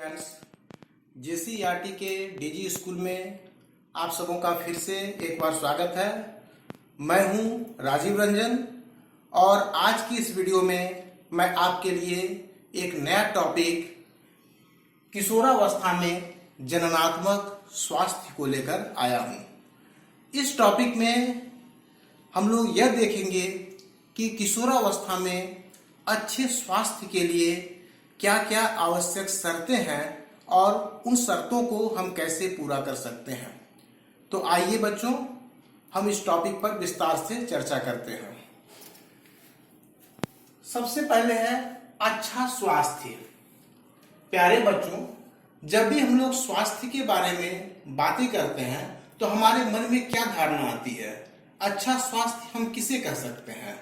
Friends, JCERT के DG school में आप सबों का फिर से एक बार स्वागत है। मैं हूं राजीव रंजन और आज की इस वीडियो में मैं आपके लिए एक नया टॉपिक किशोरावस्था में जननात्मक स्वास्थ्य को लेकर आया हूं। इस टॉपिक में हम लोग यह देखेंगे कि किशोरावस्था में अच्छे स्वास्थ्य के लिए क्या क्या आवश्यक शर्तें हैं और उन शर्तों को हम कैसे पूरा कर सकते हैं। तो आइए बच्चों, हम इस टॉपिक पर विस्तार से चर्चा करते हैं। सबसे पहले है अच्छा स्वास्थ्य। प्यारे बच्चों, जब भी हम लोग स्वास्थ्य के बारे में बातें करते हैं तो हमारे मन में क्या धारणा आती है? अच्छा स्वास्थ्य हम किसे कह सकते हैं?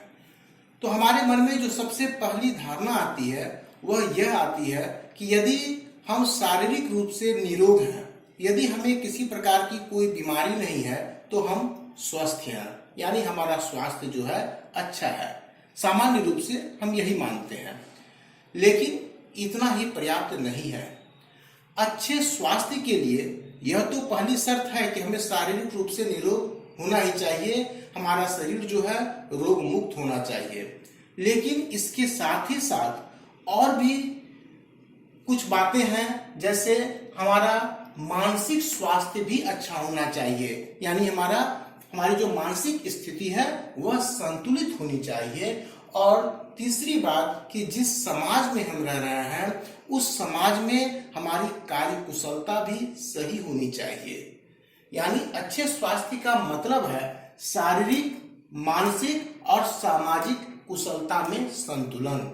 तो हमारे मन में जो सबसे पहली धारणा आती है वह यह आती है कि यदि हम शारीरिक रूप से निरोग हैं, यदि हमें किसी प्रकार की कोई बीमारी नहीं है तो हम स्वस्थ हैं, यानी हमारा स्वास्थ्य जो है अच्छा है। सामान्य रूप से हम यही मानते हैं, लेकिन इतना ही पर्याप्त नहीं है। अच्छे स्वास्थ्य के लिए यह तो पहली शर्त है कि हमें शारीरिक रूप से निरोग होना ही चाहिए, हमारा शरीर जो है रोग मुक्त होना चाहिए। लेकिन इसके साथ ही साथ और भी कुछ बातें हैं, जैसे हमारा मानसिक स्वास्थ्य भी अच्छा होना चाहिए, यानी हमारी जो मानसिक स्थिति है वह संतुलित होनी चाहिए। और तीसरी बात कि जिस समाज में हम रह रहे हैं उस समाज में हमारी कार्य कुशलता भी सही होनी चाहिए। यानी अच्छे स्वास्थ्य का मतलब है शारीरिक, मानसिक और सामाजिक कुशलता में संतुलन।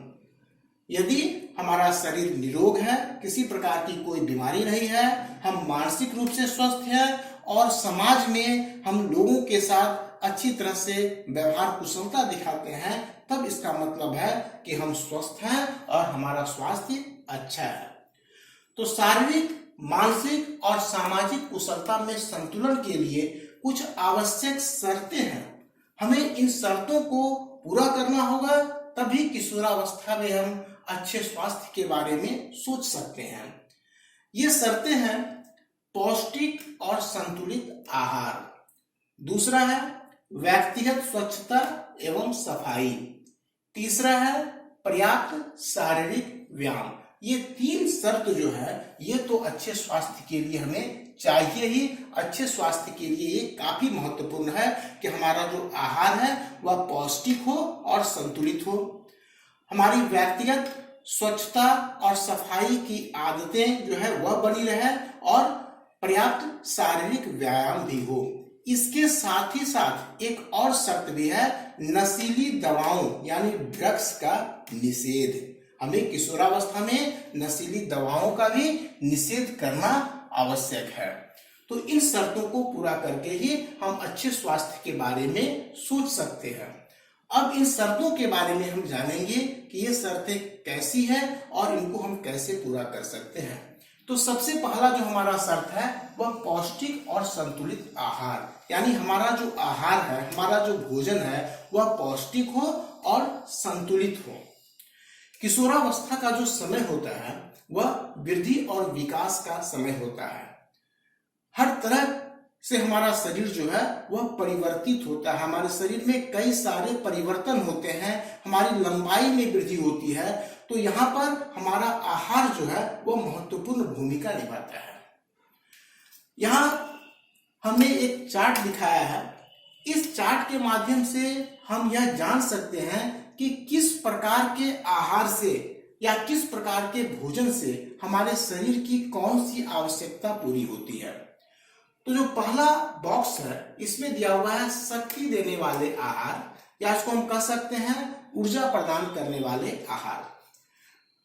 यदि हमारा शरीर निरोग है, किसी प्रकार की कोई बीमारी नहीं है, हम मानसिक रूप से स्वस्थ हैं और समाज में हम लोगों के साथ अच्छी तरह से व्यवहार कुशलता दिखाते हैं, तब इसका मतलब है कि हम स्वस्थ हैं और हमारा स्वास्थ्य अच्छा है। तो शारीरिक, मानसिक और सामाजिक कुशलता में संतुलन के लिए कुछ आवश्यक शर्तें हैं। हमें इन शर्तों को पूरा करना होगा, तभी किशोरावस्था में हम अच्छे स्वास्थ्य के बारे में सोच सकते हैं। ये शर्तें हैं पौष्टिक और संतुलित आहार, दूसरा है व्यक्तिगत स्वच्छता एवं सफाई, तीसरा है पर्याप्त शारीरिक व्यायाम। ये तीन शर्त जो है ये तो अच्छे स्वास्थ्य के लिए हमें चाहिए ही। अच्छे स्वास्थ्य के लिए ये काफी महत्वपूर्ण है कि हमारा जो आहार है वह पौष्टिक हो और संतुलित हो, हमारी व्यक्तिगत स्वच्छता और सफाई की आदतें जो है वह बनी रहे और पर्याप्त शारीरिक व्यायाम भी हो। इसके साथ ही साथ एक और शर्त भी है नशीली दवाओं यानी ड्रग्स का निषेध। हमें किशोरावस्था में नशीली दवाओं का भी निषेध करना आवश्यक है। तो इन शर्तों को पूरा करके ही हम अच्छे स्वास्थ्य के बारे में सोच सकते हैं। अब इन शर्तों के बारे में हम जानेंगे कि ये शर्तें कैसी हैं और इनको हम कैसे पूरा कर सकते हैं। तो सबसे पहला जो हमारा शर्त है वह पौष्टिक और संतुलित आहार, यानी हमारा जो आहार है, हमारा जो भोजन है वह पौष्टिक हो और संतुलित हो। किशोरावस्था का जो समय होता है वह वृद्धि और विकास का समय होता है। हर तरह से हमारा शरीर जो है वह परिवर्तित होता है, हमारे शरीर में कई सारे परिवर्तन होते हैं, हमारी लंबाई में वृद्धि होती है। तो यहाँ पर हमारा आहार जो है वह महत्वपूर्ण भूमिका निभाता है। यहाँ हमने एक चार्ट दिखाया है। इस चार्ट के माध्यम से हम यह जान सकते हैं कि किस प्रकार के आहार से या किस प्रकार के भोजन से हमारे शरीर की कौन सी आवश्यकता पूरी होती है। तो जो पहला बॉक्स है इसमें दिया हुआ है शक्ति देने वाले आहार, या इसको हम कह सकते हैं ऊर्जा प्रदान करने वाले आहार।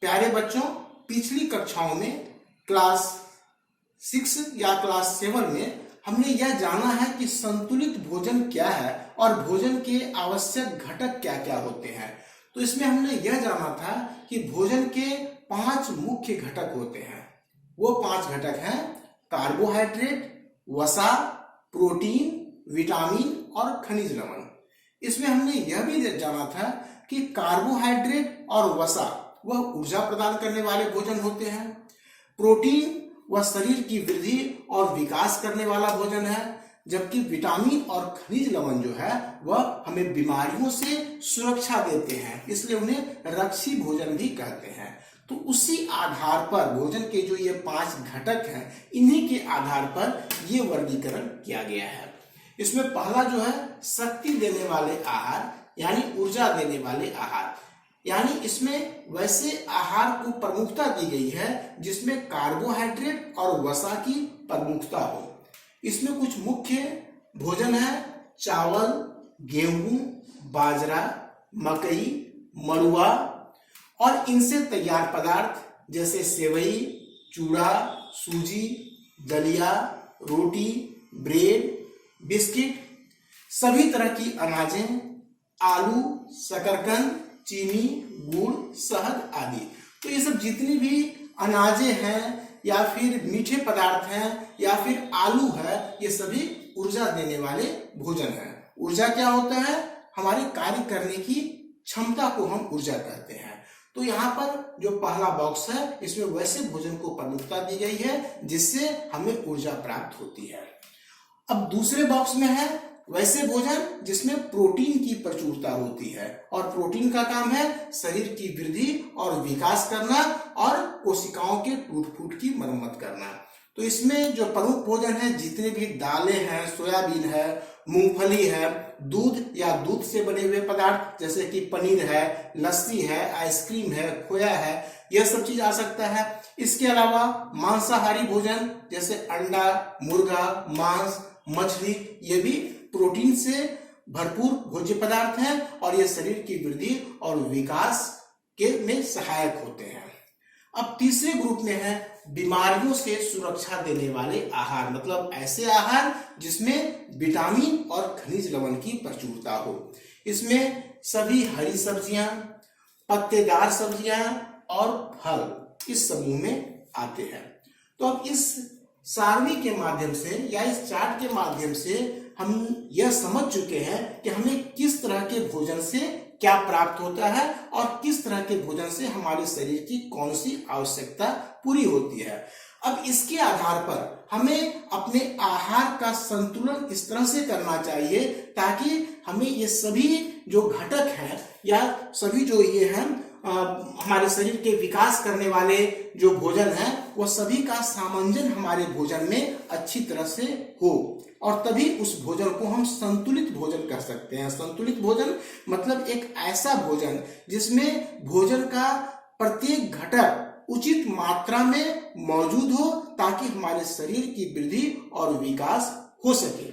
प्यारे बच्चों, पिछली कक्षाओं में क्लास 6 या क्लास 7 में हमने यह जाना है कि संतुलित भोजन क्या है और भोजन के आवश्यक घटक क्या क्या होते हैं। तो इसमें हमने यह जाना था कि भोजन के 5 मुख्य घटक होते हैं। वो 5 घटक हैं कार्बोहाइड्रेट, वसा, प्रोटीन, विटामिन और खनिज लवण। इसमें हमने यह भी जाना था कि कार्बोहाइड्रेट और वसा वह ऊर्जा प्रदान करने वाले भोजन होते हैं, प्रोटीन वह शरीर की वृद्धि और विकास करने वाला भोजन है, जबकि विटामिन और खनिज लवण जो है वह हमें बीमारियों से सुरक्षा देते हैं, इसलिए उन्हें रक्षी भोजन भी कहते हैं। तो उसी आधार पर भोजन के जो ये 5 घटक हैं, इन्हीं के आधार पर ये वर्गीकरण किया गया है। इसमें पहला जो है शक्ति देने वाले आहार यानी ऊर्जा देने वाले आहार, यानी इसमें वैसे आहार को प्रमुखता दी गई है जिसमें कार्बोहाइड्रेट और वसा की प्रमुखता हो। इसमें कुछ मुख्य भोजन है चावल, गेहूं, बाजरा, मकई, मड़ुआ और इनसे तैयार पदार्थ जैसे सेवई, चूड़ा, सूजी, दलिया, रोटी, ब्रेड, बिस्किट, सभी तरह की अनाजें, आलू, शकरकंद, चीनी, गुड़, शहद आदि। तो ये सब जितनी भी अनाजें हैं या फिर मीठे पदार्थ हैं या फिर आलू है, ये सभी ऊर्जा देने वाले भोजन हैं। ऊर्जा क्या होता है? हमारे कार्य करने की क्षमता को हम ऊर्जा कहते हैं। तो यहाँ पर जो पहला बॉक्स है इसमें वैसे भोजन को प्रमुखता दी गई है जिससे हमें ऊर्जा प्राप्त होती है। अब दूसरे बॉक्स में है वैसे भोजन जिसमें प्रोटीन की प्रचुरता होती है, और प्रोटीन का काम है शरीर की वृद्धि और विकास करना और कोशिकाओं के टूट फूट की मरम्मत करना। तो इसमें जो प्रमुख भोजन है जितने भी दालें हैं, सोयाबीन है, मूंगफली है, दूध या दूध से बने हुए पदार्थ जैसे कि पनीर है, लस्सी है, आइसक्रीम है, खोया है, यह सब चीज आ सकता है। इसके अलावा मांसाहारी भोजन जैसे अंडा, मुर्गा, मांस, मछली, ये भी प्रोटीन से भरपूर भोज्य पदार्थ हैं और ये शरीर की वृद्धि और विकास के में सहायक होते हैं। अब तीसरे ग्रुप में है बीमारियों से सुरक्षा देने वाले आहार, मतलब ऐसे आहार जिसमें विटामिन और खनिज लवण की प्रचुरता हो। इसमें सभी हरी सब्जियां, पत्तेदार सब्जियां और फल इस समूह में आते हैं। तो अब इस सारणी के माध्यम से या इस चार्ट के माध्यम से हम यह समझ चुके हैं कि हमें किस तरह के भोजन से क्या प्राप्त होता है और किस तरह के भोजन से हमारे शरीर की कौन सी आवश्यकता पूरी होती है। अब इसके आधार पर हमें अपने आहार का संतुलन इस तरह से करना चाहिए ताकि हमें ये सभी जो घटक हैं या सभी जो ये हैं हमारे शरीर के विकास करने वाले जो भोजन है वो सभी का सामंजन हमारे भोजन में अच्छी तरह से हो, और तभी उस भोजन को हम संतुलित भोजन कर सकते हैं। संतुलित भोजन मतलब एक ऐसा भोजन जिसमें भोजन का प्रत्येक घटक उचित मात्रा में मौजूद हो ताकि हमारे शरीर की वृद्धि और विकास हो सके।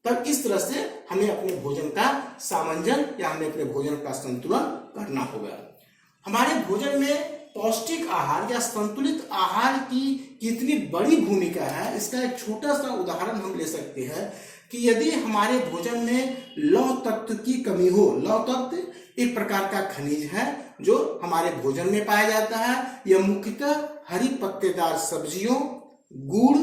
तब इस तरह से हमें अपने भोजन का सामंजन या हमें अपने भोजन का संतुलन करना होगा। हमारे भोजन में पौष्टिक आहार या संतुलित आहार की कितनी बड़ी भूमिका है, इसका एक छोटा सा उदाहरण हम ले सकते हैं कि यदि हमारे भोजन में लौह तत्व की कमी हो, लौह तत्व एक प्रकार का खनिज है जो हमारे भोजन में पाया जाता है। यह मुख्यतः हरी पत्तेदार सब्जियों, गुड़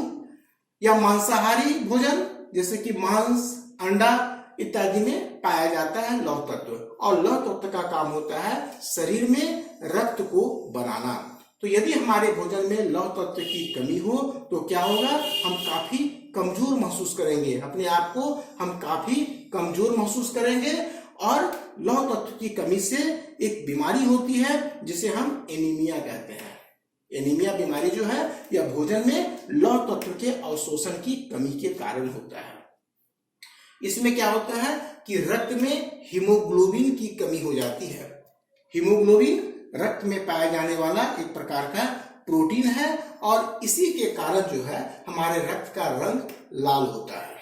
या मांसाहारी भोजन जैसे कि मांस, अंडा इत्यादि में पाया जाता है लौह तत्व, और लौह तत्व का काम होता है शरीर में रक्त को बनाना। तो यदि हमारे भोजन में लौह तत्व की कमी हो तो क्या होगा, हम काफी कमजोर महसूस करेंगे, अपने आप को हम काफी कमजोर महसूस करेंगे, और लौह तत्व की कमी से एक बीमारी होती है जिसे हम एनीमिया कहते हैं। एनीमिया बीमारी जो है यह भोजन में लौह तत्व के अवशोषण की कमी के कारण होता है। इसमें क्या होता है कि रक्त में हीमोग्लोबिन की कमी हो जाती है। हीमोग्लोबिन रक्त में पाया जाने वाला एक प्रकार का प्रोटीन है और इसी के कारण जो है हमारे रक्त का रंग लाल होता है।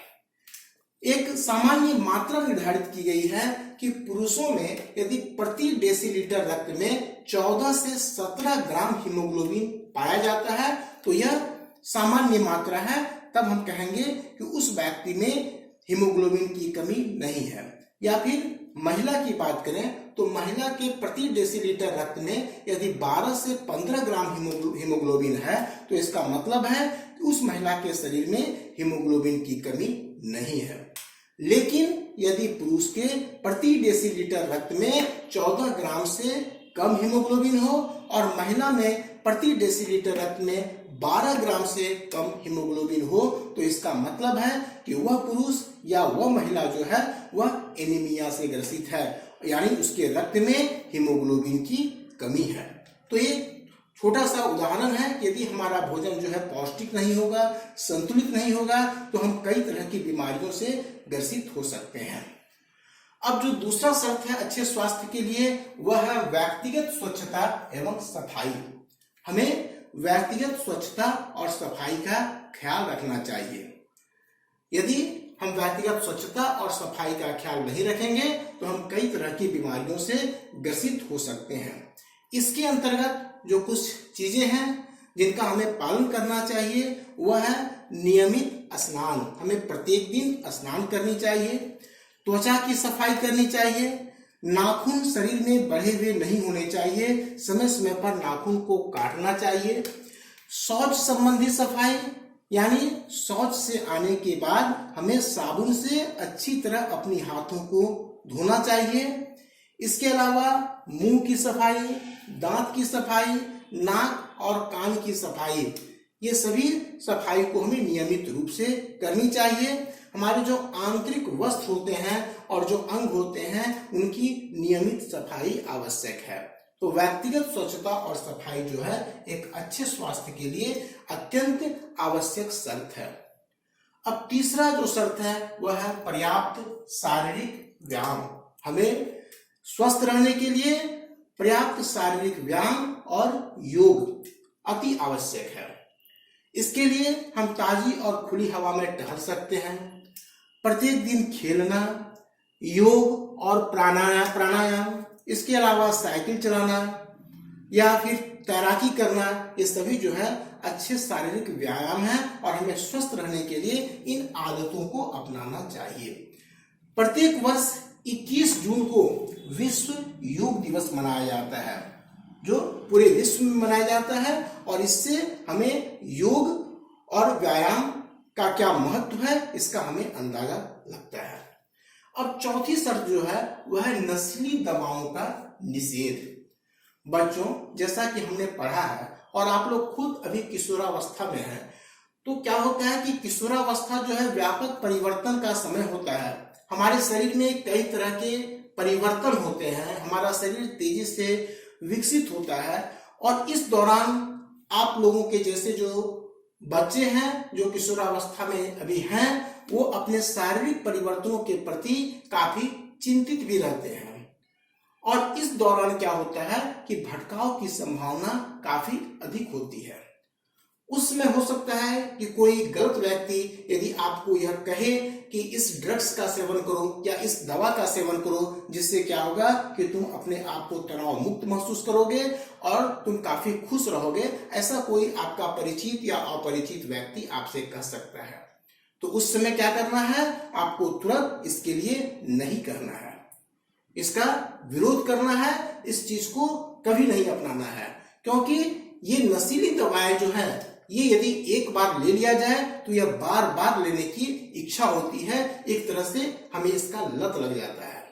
एक सामान्य मात्रा निर्धारित की गई है कि पुरुषों में यदि प्रति डेसीलीटर रक्त में 14 से 17 ग्राम हीमोग्लोबिन पाया जाता है तो यह सामान्य मात्रा है, तब हम कहेंगे कि उस व्यक्ति में हीमोग्लोबिन की कमी नहीं है। या फिर महिला की बात करें तो महिला के प्रति डेसीलीटर रक्त में यदि 12 से 15 ग्राम हीमोग्लोबिन है तो इसका मतलब है कि उस महिला के शरीर में हीमोग्लोबिन की कमी नहीं है। लेकिन यदि पुरुष के प्रति डेसीलीटर रक्त में 14 ग्राम से कम हीमोग्लोबिन हो और महिला में प्रति डेसीलीटर रक्त में 12 ग्राम से कम हीमोग्लोबिन हो तो इसका मतलब है कि वह पुरुष या वह महिला जो है वह एनीमिया से ग्रसित है, यानी उसके रक्त में हीमोग्लोबिन की कमी है। तो ये छोटा सा उदाहरण है कि यदि हमारा भोजन जो है पौष्टिक नहीं होगा, संतुलित नहीं होगा, तो हम कई तरह की बीमारियों से ग्रसित हो सकते हैं। अब जो दूसरा शर्त है अच्छे स्वास्थ्य के लिए वह है व्यक्तिगत स्वच्छता एवं सफाई। हमें व्यक्तिगत स्वच्छता और सफाई का ख्याल रखना चाहिए। यदि हम व्यक्तिगत स्वच्छता और सफाई का ख्याल नहीं रखेंगे तो हम कई तरह की बीमारियों से ग्रसित हो सकते हैं। इसके अंतर्गत जो कुछ चीजें हैं जिनका हमें पालन करना चाहिए वह है नियमित स्नान। हमें प्रत्येक दिन स्नान करनी चाहिए, त्वचा की सफाई करनी चाहिए, नाखून शरीर में बढ़े हुए नहीं होने चाहिए, समय समय पर नाखून को काटना चाहिए। शौच संबंधी सफाई, यानी शौच से आने के बाद हमें साबुन से अच्छी तरह अपनी हाथों को धोना चाहिए। इसके अलावा मुंह की सफाई, दांत की सफाई, नाक और कान की सफाई, ये सभी सफाई को हमें नियमित रूप से करनी चाहिए। हमारे जो आंतरिक वस्त्र होते हैं और जो अंग होते हैं उनकी नियमित सफाई आवश्यक है। तो व्यक्तिगत स्वच्छता और सफाई जो है एक अच्छे स्वास्थ्य के लिए अत्यंत आवश्यक शर्त है। अब तीसरा जो शर्त है वह है पर्याप्त शारीरिक व्यायाम। हमें स्वस्थ रहने के लिए पर्याप्त शारीरिक व्यायाम और योग अति आवश्यक है। इसके लिए हम ताजी और खुली हवा में टहल सकते हैं, प्रत्येक दिन खेलना, योग और प्राणायाम, इसके अलावा साइकिल चलाना या फिर तैराकी करना, ये सभी जो है अच्छे शारीरिक व्यायाम है और हमें स्वस्थ रहने के लिए इन आदतों को अपनाना चाहिए। प्रत्येक वर्ष 21 जून को विश्व योग दिवस मनाया जाता है, जो पूरे विश्व में मनाया जाता है और इससे हमें योग और व्यायाम का क्या महत्व है इसका हमें अंदाजा लगता है। अब चौथी शर्त जो है वह है नशीली दवाओं का निषेध। बच्चों, जैसा कि हमने पढ़ा है और आप लोग खुद अभी किशोरावस्था में हैं, तो क्या होता है कि किशोरावस्था जो है व्यापक परिवर्तन का समय होता है। हमारे शरीर में कई तरह के परिवर्तन होते हैं, हमारा शरीर तेजी से विकसित होता है और इस दौरान आप लोगों के जैसे जो बच्चे हैं जो किशोरावस्था में अभी हैं वो अपने शारीरिक परिवर्तनों के प्रति काफी चिंतित भी रहते हैं और इस दौरान क्या होता है कि भटकाव की संभावना काफी अधिक होती है। उसमें हो सकता है कि कोई गलत व्यक्ति यदि आपको यह कहे कि इस ड्रग्स का सेवन करो या इस दवा का सेवन करो, जिससे क्या होगा कि तुम अपने आप को तनाव मुक्त महसूस करोगे और तुम काफी खुश रहोगे, ऐसा कोई आपका परिचित या अपरिचित व्यक्ति आपसे कह सकता है, तो उस समय क्या करना है, आपको तुरंत इसके लिए नहीं करना है, इसका विरोध करना है, इस चीज को कभी नहीं अपनाना है, क्योंकि ये नशीली दवाएं जो है ये यदि एक बार ले लिया जाए तो यह बार बार लेने की इच्छा होती है, एक तरह से हमें इसका लत लग जाता है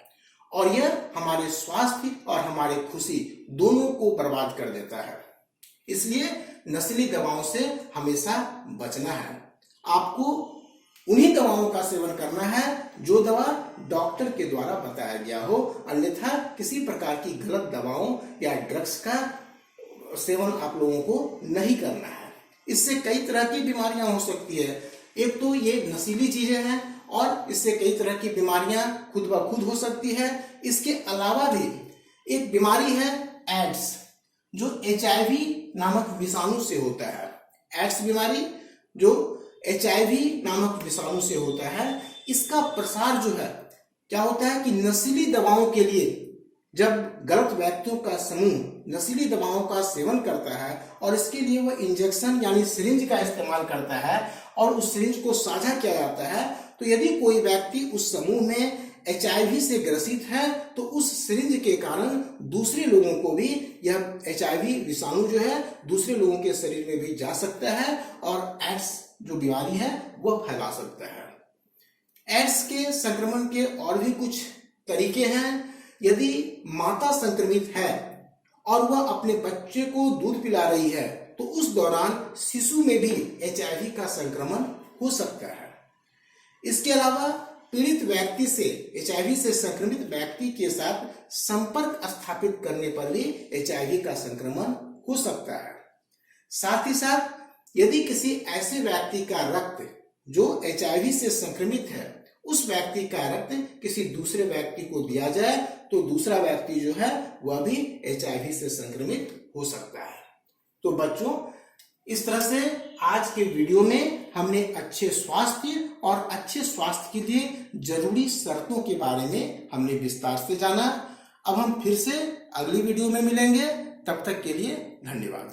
और यह हमारे स्वास्थ्य और हमारे खुशी दोनों को बर्बाद कर देता है। इसलिए नशीली दवाओं से हमेशा बचना है। आपको उन्हीं दवाओं का सेवन करना है जो दवा डॉक्टर के द्वारा बताया गया हो, अन्यथा किसी प्रकार की गलत दवाओं या ड्रग्स का सेवन आप लोगों को नहीं करना है। इससे कई तरह की बीमारियां हो सकती है। एक तो ये नशीली चीजें हैं और इससे कई तरह की बीमारियां खुद ब खुद हो सकती है। इसके अलावा भी एक बीमारी है एड्स, जो HIV नामक विषाणु से होता है। एड्स बीमारी जो HIV नामक विषाणु से होता है, इसका प्रसार जो है क्या होता है कि नशीली दवाओं के लिए जब गलत व्यक्तियों का समूह नशीली दवाओं का सेवन करता है और इसके लिए वह इंजेक्शन यानी सिरिंज का इस्तेमाल करता है और उस सिरिंज को साझा किया जाता है, तो यदि कोई व्यक्ति उस समूह में HIV से ग्रसित है तो उस सिरिंज के कारण दूसरे लोगों को भी यह HIV विषाणु जो है दूसरे लोगों के शरीर में भी जा सकता है और एड्स जो बीमारी है वह फैला सकता है। एड्स के संक्रमण के और भी कुछ तरीके हैं। यदि माता संक्रमित है और वह अपने बच्चे को दूध पिला रही है तो उस दौरान शिशु में भी HIV का संक्रमण हो सकता है। इसके अलावा पीड़ित व्यक्ति से HIV से संक्रमित व्यक्ति के साथ संपर्क स्थापित करने पर भी HIV का संक्रमण हो सकता है। साथ ही साथ यदि किसी ऐसे व्यक्ति का रक्त जो HIV से संक्रमित है, उस व्यक्ति का रक्त किसी दूसरे व्यक्ति को दिया जाए तो दूसरा व्यक्ति जो है वह भी HIV से संक्रमित हो सकता है। तो बच्चों, इस तरह से आज के वीडियो में हमने अच्छे स्वास्थ्य और अच्छे स्वास्थ्य के लिए जरूरी शर्तों के बारे में हमने विस्तार से जाना। अब हम फिर से अगली वीडियो में मिलेंगे, तब तक के लिए धन्यवाद।